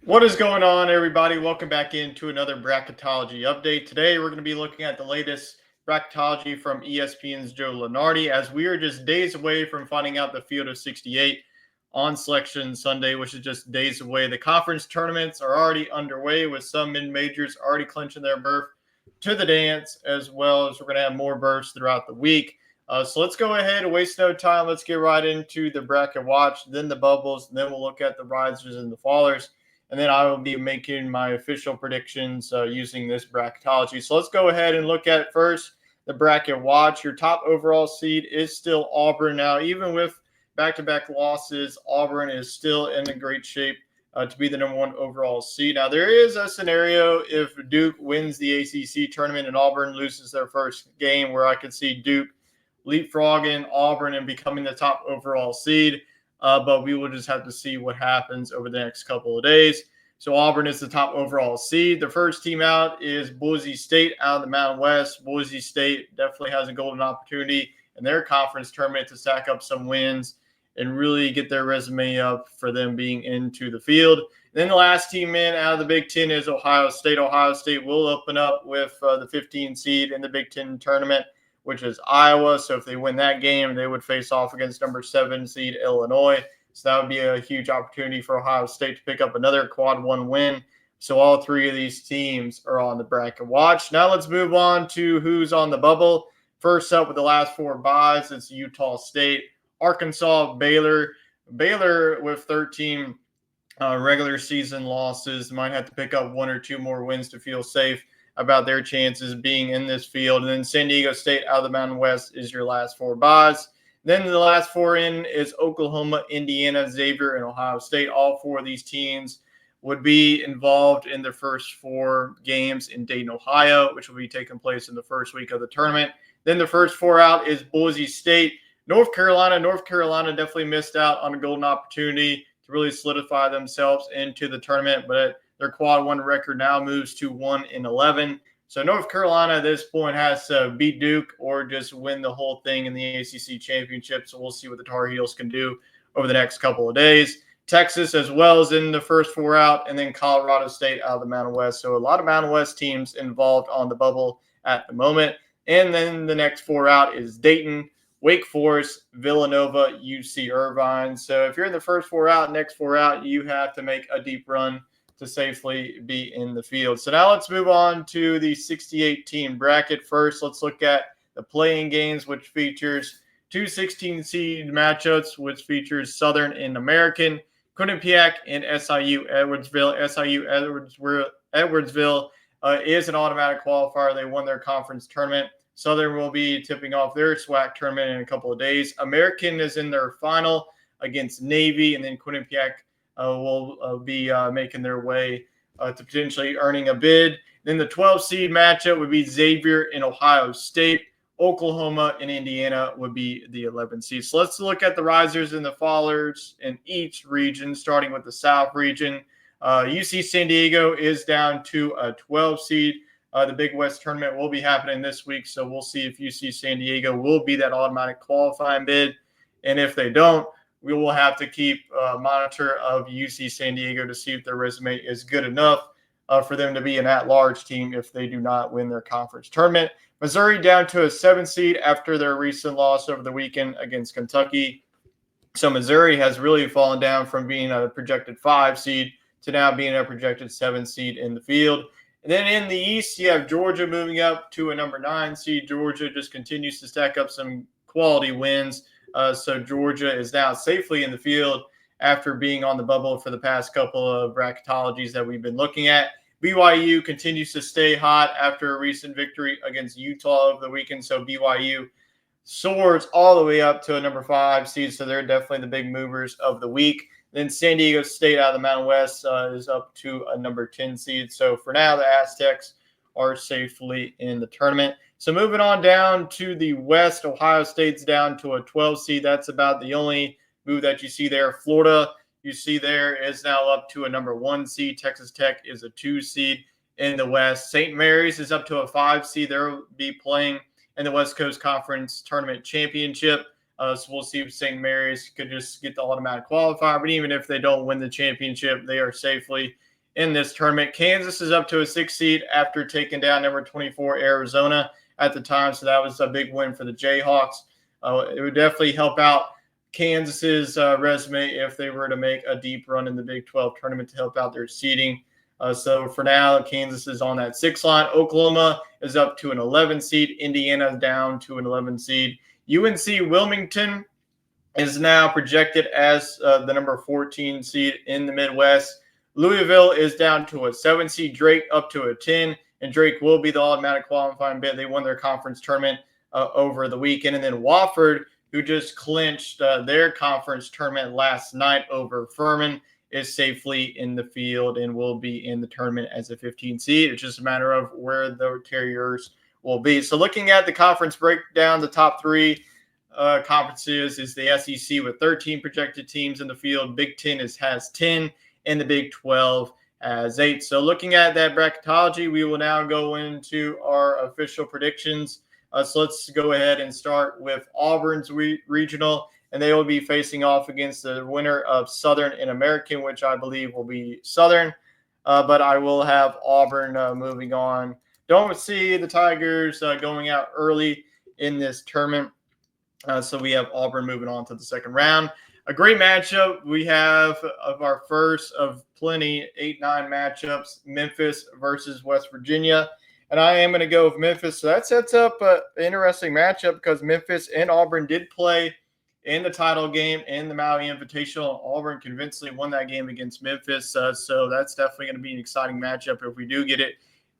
What is going on, everybody? Welcome back into another Bracketology update. Today, we're going to be looking at the latest Bracketology from ESPN's Joe Lunardi, as we are just days away from finding out the field of 68 on Selection Sunday, which is just days away. The conference tournaments are already underway, with some mid-majors already clinching their berth to the dance, as well as we're going to have more berths throughout the week. So let's go ahead and waste no time. Let's get right into the bracket watch, then the bubbles, then we'll look at the risers and the fallers. And then I will be making my official predictions using this bracketology. So let's go ahead and look at first the bracket watch. Your top overall seed is still Auburn. Now, even with back-to-back losses, Auburn is still in a great shape to be the number one overall seed. Now, there is a scenario if Duke wins the ACC tournament and Auburn loses their first game where I could see Duke leapfrogging Auburn and becoming the top overall seed. But we will just have to see what happens over the next couple of days. So Auburn is the top overall seed. The first team out is Boise State out of the Mountain West. Boise State definitely has a golden opportunity in their conference tournament to stack up some wins and really get their resume up for them being into the field. And then the last team in out of the Big Ten is Ohio State. Ohio State will open up with the 15 seed in the Big Ten tournament, which is Iowa. So if they win that game, they would face off against number 7 seed Illinois. So that would be a huge opportunity for Ohio State to pick up another quad one win. So all three of these teams are on the bracket watch. Now let's move on to who's on the bubble. First up with the last four byes, it's Utah State, Arkansas, Baylor. Baylor with 13 regular season losses might have to pick up one or two more wins to feel safe about their chances being in this field. And then San Diego State out of the Mountain West is your last four byes. Then the last four in is Oklahoma, Indiana, Xavier, and Ohio State. All four of these teams would be involved in the first four games in Dayton, Ohio, which will be taking place in the first week of the tournament. Then the first four out is Boise State, North Carolina. North Carolina definitely missed out on a golden opportunity to really solidify themselves into the tournament, but their quad one record now moves to 1-11. So North Carolina at this point has to beat Duke or just win the whole thing in the ACC championship. So we'll see what the Tar Heels can do over the next couple of days. Texas as well is in the first four out, and then Colorado State out of the Mountain West. So a lot of Mountain West teams involved on the bubble at the moment. And then the next four out is Dayton, Wake Forest, Villanova, UC Irvine. So if you're in the first four out, next four out, you have to make a deep run to safely be in the field. So now let's move on to the 68-team bracket. First, let's look at the playing games, which features two 16-seed matchups, which features Southern and American, Quinnipiac and SIU Edwardsville. SIU Edwardsville is an automatic qualifier. They won their conference tournament. Southern will be tipping off their SWAC tournament in a couple of days. American is in their final against Navy, and then Quinnipiac will be making their way to potentially earning a bid. Then the 12-seed matchup would be Xavier and Ohio State. Oklahoma and Indiana would be the 11 seeds. So let's look at the risers and the fallers in each region, starting with the South region. UC San Diego is down to a 12 seed. The Big West tournament will be happening this week, so we'll see if UC San Diego will be that automatic qualifying bid. And if they don't, we will have to keep a monitor of UC San Diego to see if their resume is good enough for them to be an at-large team if they do not win their conference tournament. Missouri down to a 7 seed after their recent loss over the weekend against Kentucky. So Missouri has really fallen down from being a projected 5 seed to now being a projected 7 seed in the field. And then in the East, you have Georgia moving up to a number 9 seed. Georgia just continues to stack up some quality wins. So Georgia is now safely in the field after being on the bubble for the past couple of bracketologies that we've been looking at. BYU continues to stay hot after a recent victory against Utah over the weekend. So BYU soars all the way up to a number 5 seed. So they're definitely the big movers of the week. Then San Diego State out of the Mountain West is up to a number 10 seed. So for now, the Aztecs are safely in the tournament. So moving on down to the West, Ohio State's down to a 12 seed. That's about the only move that you see there. Florida, you see there, is now up to a number 1 seed. Texas Tech is a 2 seed in the West. St. Mary's is up to a 5 seed. They'll be playing in the West Coast Conference Tournament Championship. So we'll see if St. Mary's could just get the automatic qualifier. But even if they don't win the championship, they are safely in this tournament. Kansas is up to a 6 seed after taking down number 24 Arizona at the time, so that was a big win for the Jayhawks. It would definitely help out Kansas's resume if they were to make a deep run in the Big 12 tournament to help out their seeding. So for now, Kansas is on that 6 line. Oklahoma is up to an 11 seed. Indiana is down to an 11 seed. UNC Wilmington is now projected as the number 14 seed in the Midwest. Louisville is down to a 7 seed. Drake up to a 10, and Drake will be the automatic qualifying bid. They won their conference tournament over the weekend. And then Wofford, who just clinched their conference tournament last night over Furman, is safely in the field and will be in the tournament as a 15 seed. It's just a matter of where the Terriers will be. So looking at the conference breakdown, the top three conferences is the SEC with 13 projected teams in the field. Big Ten has 10, and the Big 12 has 8. So looking at that bracketology, we will now go into our official predictions. So let's go ahead and start with Auburn's regional, and they will be facing off against the winner of Southern and American, which I believe will be Southern. But I will have Auburn moving on. Don't see the Tigers going out early in this tournament. So we have Auburn moving on to the second round. A great matchup we have of our first of plenty, 8-9 matchups, Memphis versus West Virginia. And I am going to go with Memphis. So that sets up an interesting matchup because Memphis and Auburn did play in the title game in the Maui Invitational. Auburn convincingly won that game against Memphis. So that's definitely going to be an exciting matchup if we do get it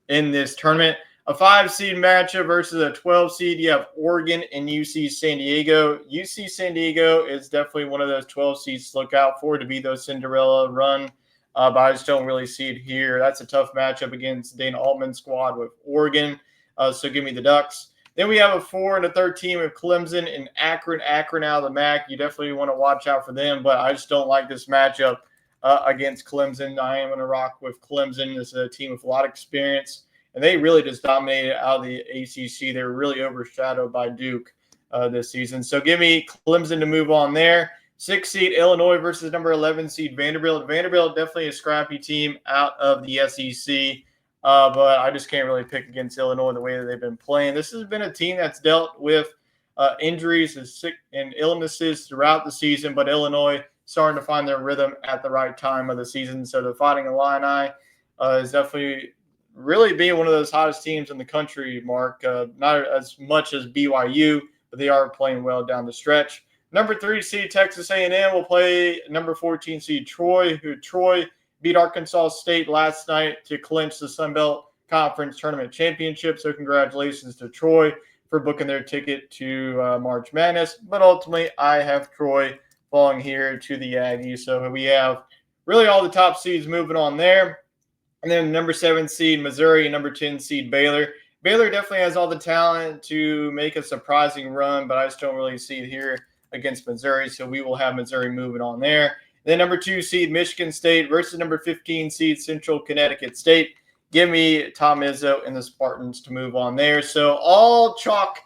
in this tournament. A 5-seed matchup versus a 12-seed. You have Oregon and UC San Diego. UC San Diego is definitely one of those 12 seeds to look out for to be those Cinderella run. But I just don't really see it here. That's a tough matchup against Dana Altman's squad with Oregon. So give me the Ducks. Then we have a 4 and a 13 with Clemson and Akron. Akron out of the MAC. You definitely want to watch out for them, but I just don't like this matchup against Clemson. I am going to rock with Clemson. This is a team with a lot of experience, and they really just dominated out of the ACC. They were really overshadowed by Duke this season. So give me Clemson to move on there. 6-seed Illinois versus number 11 seed Vanderbilt. Vanderbilt definitely a scrappy team out of the SEC, but I just can't really pick against Illinois the way that they've been playing. This has been a team that's dealt with injuries and illnesses throughout the season, but Illinois starting to find their rhythm at the right time of the season. So the Fighting Illini is definitely really being one of those hottest teams in the country, Mark. Not as much as BYU, but they are playing well down the stretch. Number 3 seed Texas A&M will play number 14 seed Troy, who Troy beat Arkansas State last night to clinch the Sun Belt Conference Tournament Championship. So congratulations to Troy for booking their ticket to March Madness. But ultimately, I have Troy falling here to the Aggies. So we have really all the top seeds moving on there. And then number 7 seed Missouri and number 10 seed Baylor. Baylor definitely has all the talent to make a surprising run, but I just don't really see it here against Missouri. So we will have Missouri moving on there. Then number 2 seed Michigan State versus number 15 seed Central Connecticut State. Give me Tom Izzo and the Spartans to move on there. So all chalk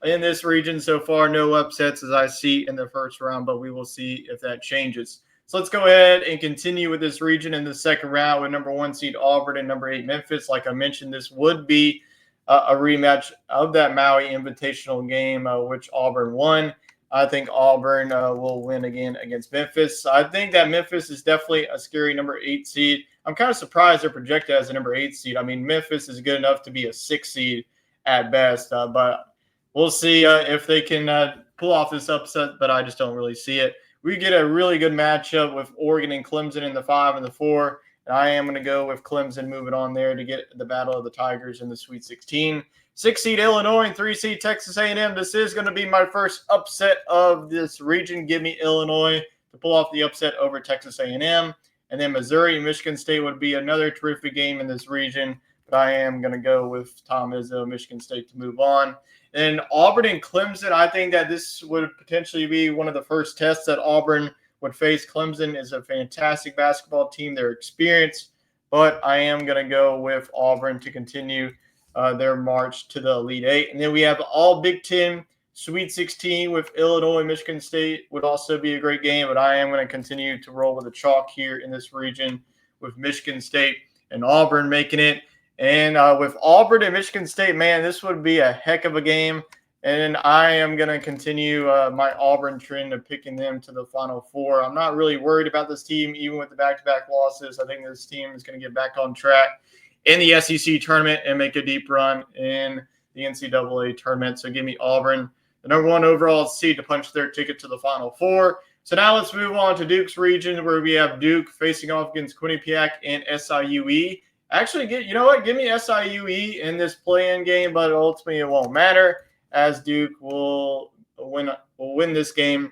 in this region so far. No upsets as I see in the first round, but we will see if that changes. So let's go ahead and continue with this region in the second round with number 1 seed Auburn and number 8 Memphis. Like I mentioned, this would be a rematch of that Maui Invitational game, which Auburn won. I think Auburn will win again against Memphis. I think that Memphis is definitely a scary number 8 seed. I'm kind of surprised they're projected as a number 8 seed. I mean, Memphis is good enough to be a 6 seed at best, but we'll see if they can pull off this upset, but I just don't really see it. We get a really good matchup with Oregon and Clemson in the 5 and the 4. And I am going to go with Clemson moving on there to get the Battle of the Tigers in the Sweet 16. 6 seed Illinois and 3 seed Texas A&M. This is going to be my first upset of this region. Give me Illinois to pull off the upset over Texas A&M. And then Missouri and Michigan State would be another terrific game in this region. But I am going to go with Tom Izzo, Michigan State to move on. And Auburn and Clemson, I think that this would potentially be one of the first tests that Auburn would face. Clemson is a fantastic basketball team. They're experienced, but I am going to go with Auburn to continue their march to the Elite Eight. And then we have all Big Ten Sweet 16 with Illinois and Michigan State would also be a great game, but I am going to continue to roll with the chalk here in this region with Michigan State and Auburn making it. And with Auburn and Michigan State, man, this would be a heck of a game. And I am going to continue my Auburn trend of picking them to the Final Four. I'm not really worried about this team, even with the back-to-back losses. I think this team is going to get back on track in the SEC tournament and make a deep run in the NCAA tournament. So give me Auburn, the number 1 overall seed, to punch their ticket to the Final Four. So now let's move on to Duke's region, where we have Duke facing off against Quinnipiac and SIUE. Actually, give me SIUE in this play-in game, but ultimately it won't matter, as Duke will win this game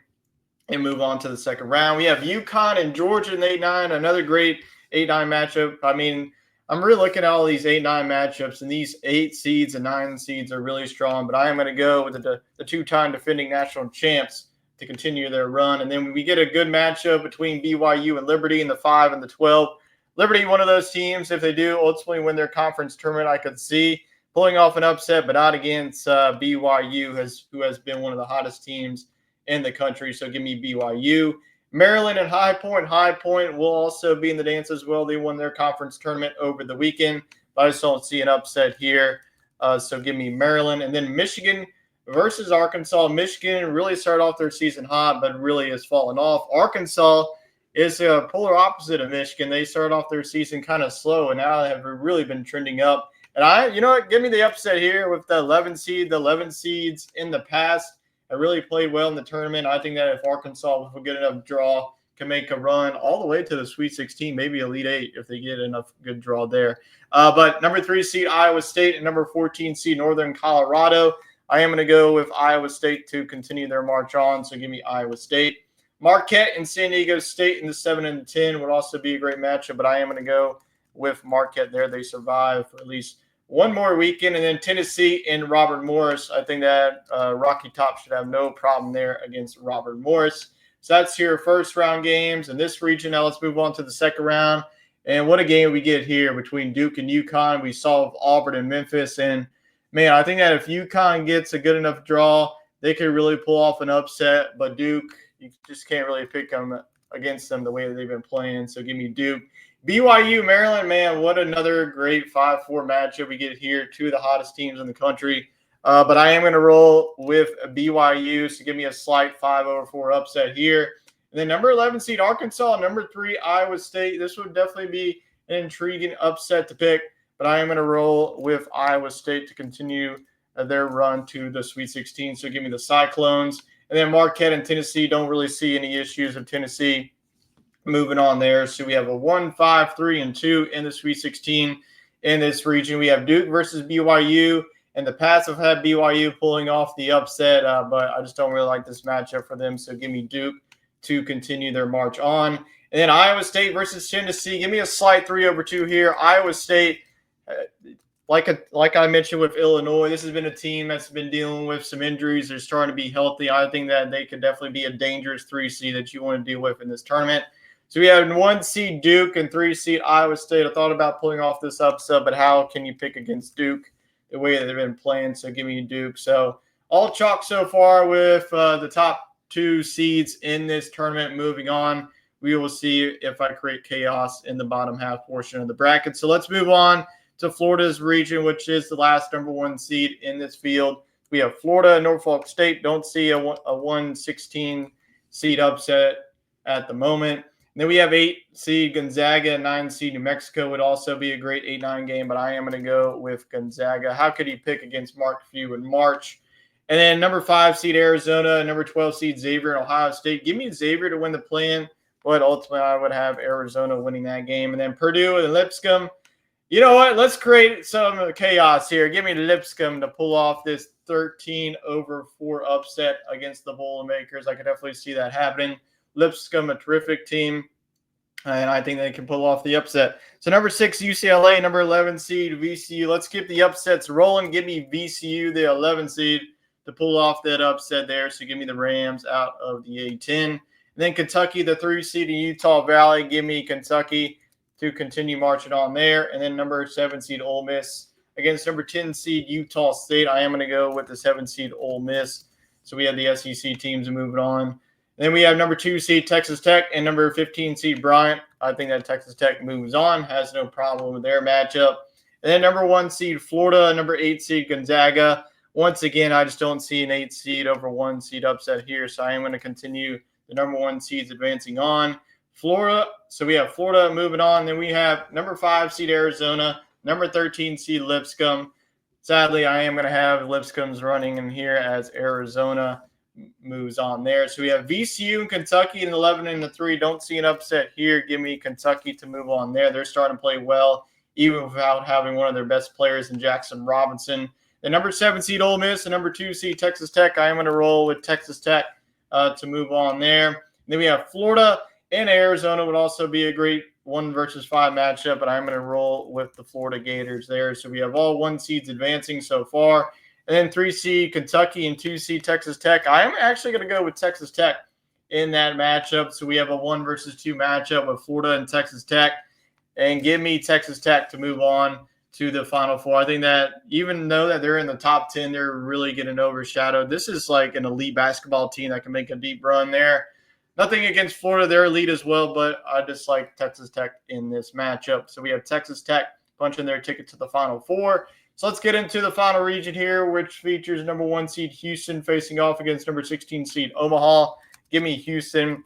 and move on to the second round. We have UConn and Georgia in 8-9, another great 8-9 matchup. I mean, I'm really looking at all these 8-9 matchups, and these 8 seeds and 9 seeds are really strong, but I am going to go with the 2-time defending national champs to continue their run. And then we get a good matchup between BYU and Liberty in the 5 and the 12. Liberty, one of those teams, if they do ultimately win their conference tournament, I could see pulling off an upset, but not against BYU, who has been one of the hottest teams in the country. So give me BYU. Maryland and High Point. High Point will also be in the dance as well. They won their conference tournament over the weekend, but I just don't see an upset here. So give me Maryland. And then Michigan versus Arkansas. Michigan really started off their season hot, but really has fallen off. Arkansas is a polar opposite of Michigan. They started off their season kind of slow, and now have really been trending up. And give me the upset here with the 11 seed. The 11 seeds in the past have really played well in the tournament. I think that if Arkansas, with a good enough draw, can make a run all the way to the Sweet 16, maybe Elite 8 if they get enough good draw there. But number 3 seed Iowa State and number 14 seed Northern Colorado. I am going to go with Iowa State to continue their march on, so give me Iowa State. Marquette and San Diego State in the 7 and 10 would also be a great matchup, but I am going to go with Marquette there. They survive for at least one more weekend. And then Tennessee and Robert Morris. I think that Rocky Top should have no problem there against Robert Morris. So that's your first round games in this region. Now let's move on to the second round. And what a game we get here between Duke and UConn. We saw Auburn and Memphis. And, man, I think that if UConn gets a good enough draw, they could really pull off an upset. But Duke, you just can't really pick them against them the way that they've been playing. So give me Duke. BYU, Maryland, man, what another great 5-4 matchup we get here. 2 of the hottest teams in the country. But I am going to roll with BYU, so give me a slight 5-4 upset here. And then number 11 seed Arkansas, number 3 Iowa State. This would definitely be an intriguing upset to pick, but I am going to roll with Iowa State to continue their run to the Sweet 16. So give me the Cyclones. And then Marquette and Tennessee, don't really see any issues of Tennessee moving on there. So we have a 1, 5, 3, and 2 in the Sweet 16 in this region. We have Duke versus BYU. And the Pats have had BYU pulling off the upset, but I just don't really like this matchup for them. So give me Duke to continue their march on. And then Iowa State versus Tennessee. Give me a slight 3-2 here. Iowa State, like I mentioned with Illinois, this has been a team that's been dealing with some injuries. They're starting to be healthy. I think that they could definitely be a dangerous 3 seed that you want to deal with in this tournament. So we have 1 seed Duke and 3 seed Iowa State. I thought about pulling off this upset, but how can you pick against Duke the way that they've been playing? So give me Duke. So all chalk so far with the top 2 seeds in this tournament. Moving on, we will see if I create chaos in the bottom half portion of the bracket. So let's move on to Florida's region, which is the last number 1 seed in this field. We have Florida and Norfolk State. Don't see a 1-16 seed upset at the moment. And then we have 8 seed Gonzaga, 9 seed New Mexico. Would also be a great 8-9 game, but I am going to go with Gonzaga. How could he pick against Mark Few in March? And then number 5 seed Arizona, number 12 seed Xavier and Ohio State. Give me Xavier to win the play-in, but ultimately I would have Arizona winning that game. And then Purdue and Lipscomb. You know what? Let's create some chaos here. Give me Lipscomb to pull off this 13-4 upset against the Boilermakers. I could definitely see that happening. Lipscomb, a terrific team, and I think they can pull off the upset. So number 6, UCLA, number 11 seed, VCU. Let's keep the upsets rolling. Give me VCU, the 11 seed, to pull off that upset there. So give me the Rams out of the A-10. And then Kentucky, the 3 seed in Utah Valley. Give me Kentucky to continue marching on there. And then number 7 seed Ole Miss against number 10 seed Utah State. I am going to go with the 7 seed Ole Miss. So we have the SEC teams moving on. Then we have number 2 seed Texas Tech and number 15 seed Bryant. I think that Texas Tech moves on, has no problem with their matchup. And then number 1 seed Florida, number 8 seed Gonzaga. Once again, I just don't see an 8 seed over 1 seed upset here, so I am going to continue the number 1 seeds advancing on. Florida, so we have Florida moving on. Then we have number 5 seed Arizona, number 13 seed Lipscomb. Sadly, I am going to have Lipscomb's running in here as Arizona moves on there. So we have VCU and Kentucky in 11 and 3. Don't see an upset here. Give me Kentucky to move on there. They're starting to play well, even without having one of their best players in Jackson Robinson. The number 7 seed Ole Miss and number 2 seed Texas Tech. I am going to roll with Texas Tech to move on there. And then we have Florida and Arizona would also be a great 1 versus 5 matchup, but I'm going to roll with the Florida Gators there. So we have all 1 seeds advancing so far. And then 3 seed Kentucky and 2 seed Texas Tech. I am actually going to go with Texas Tech in that matchup. So we have a 1 versus 2 matchup with Florida and Texas Tech. And give me Texas Tech to move on to the Final Four. I think that even though that they're in the top 10, they're really getting overshadowed. This is like an elite basketball team that can make a deep run there. Nothing against Florida. They're elite as well, but I just like Texas Tech in this matchup. So we have Texas Tech punching their ticket to the Final Four. So let's get into the final region here, which features number 1 seed Houston facing off against number 16 seed Omaha. Give me Houston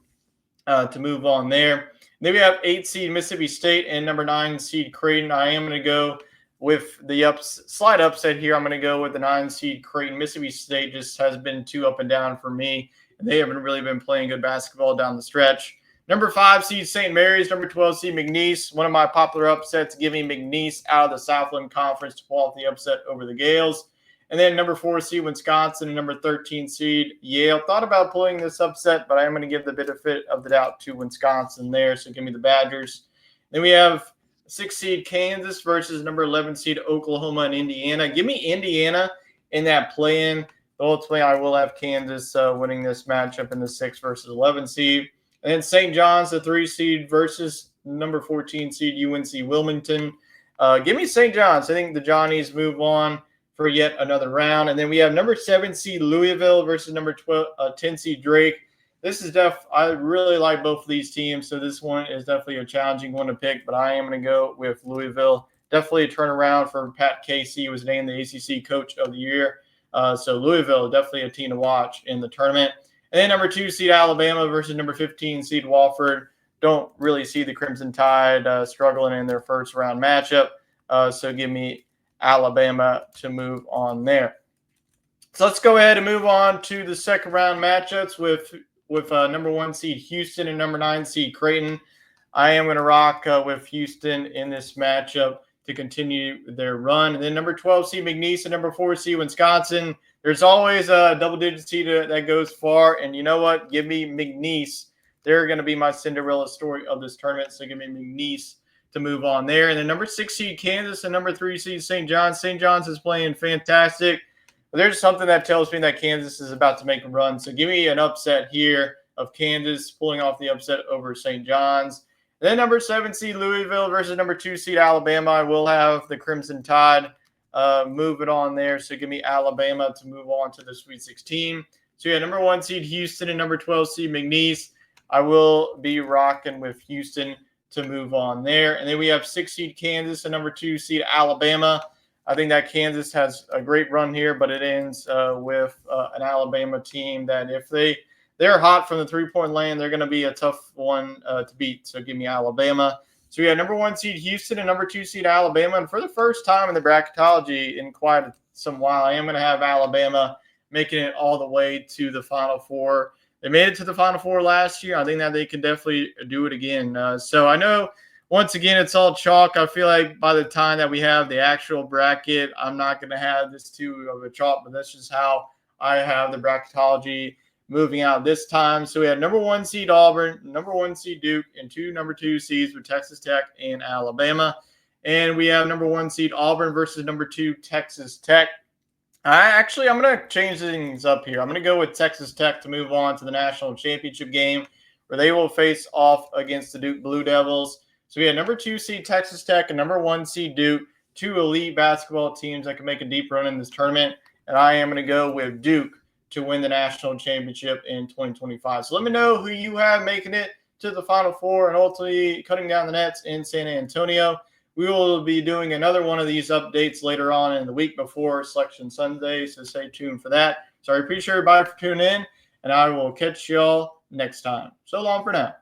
to move on there. Then we have 8 seed Mississippi State and number 9 seed Creighton. I am going to go with the slight upset here. I'm going to go with the 9 seed Creighton. Mississippi State just has been too up and down for me, and they haven't really been playing good basketball down the stretch. Number 5 seed St. Mary's, number 12 seed McNeese. One of my popular upsets, giving McNeese out of the Southland Conference to pull off the upset over the Gales. And then number 4 seed Wisconsin and number 13 seed Yale. Thought about pulling this upset, but I'm going to give the benefit of the doubt to Wisconsin there. So give me the Badgers. Then we have 6 seed Kansas versus number 11 seed Oklahoma and Indiana. Give me Indiana in that play-in. Ultimately, I will have Kansas winning this matchup in the 6 versus 11 seed. And then St. John's, the 3 seed versus number 14 seed UNC Wilmington. Give me St. John's. I think the Johnnies move on for yet another round. And then we have number 7 seed Louisville versus number 10 seed Drake. This is I really like both of these teams, so this one is definitely a challenging one to pick, but I am going to go with Louisville. Definitely a turnaround for Pat Casey, who was named the ACC Coach of the Year. So Louisville, definitely a team to watch in the tournament. And then number 2 seed Alabama versus number 15 seed Wofford. Don't really see the Crimson Tide struggling in their first round matchup. So give me Alabama to move on there. So let's go ahead and move on to the second round matchups with number 1 seed Houston and number 9 seed Creighton. I am going to rock with Houston in this matchup to continue their run. And then number 12 seed McNeese and number 4 seed Wisconsin. There's always a double-digit seed that goes far. And you know what? Give me McNeese. They're going to be my Cinderella story of this tournament. So give me McNeese to move on there. And then number 6 seed Kansas and number 3 seed St. John's. St. John's is playing fantastic. But there's something that tells me that Kansas is about to make a run. So give me an upset here of Kansas pulling off the upset over St. John's. And then number 7 seed Louisville versus number 2 seed Alabama. I will have the Crimson Tide move it on there. So give me Alabama to move on to the Sweet 16. So yeah, number 1 seed Houston and number 12 seed McNeese. I will be rocking with Houston to move on there. And then we have 6 seed Kansas and number 2 seed Alabama. I think that Kansas has a great run here, but it ends with an Alabama team that if they're hot from the three-point land, they're going to be a tough one to beat. So give me Alabama. So we have number 1 seed Houston and number 2 seed Alabama. And for the first time in the bracketology in quite some while, I am going to have Alabama making it all the way to the Final Four. They made it to the Final Four last year. I think that they can definitely do it again. So I know, once again, it's all chalk. I feel like by the time that we have the actual bracket, I'm not going to have this too of a chalk, but that's just how I have the bracketology moving out this time. So we have number 1 seed Auburn, number 1 seed Duke, and 2 number 2 seeds with Texas Tech and Alabama. And we have number 1 seed Auburn versus number 2 Texas Tech. I'm going to change things up here. I'm going to go with Texas Tech to move on to the national championship game, where they will face off against the Duke Blue Devils. So we have number 2 seed Texas Tech and number 1 seed Duke, 2 elite basketball teams that can make a deep run in this tournament. And I am going to go with Duke to win the national championship in 2025. So let me know who you have making it to the Final Four and ultimately cutting down the nets in San Antonio. We will be doing another one of these updates later on in the week before Selection Sunday, so stay tuned for that. So I appreciate everybody for tuning in, and I will catch y'all next time. So long for now.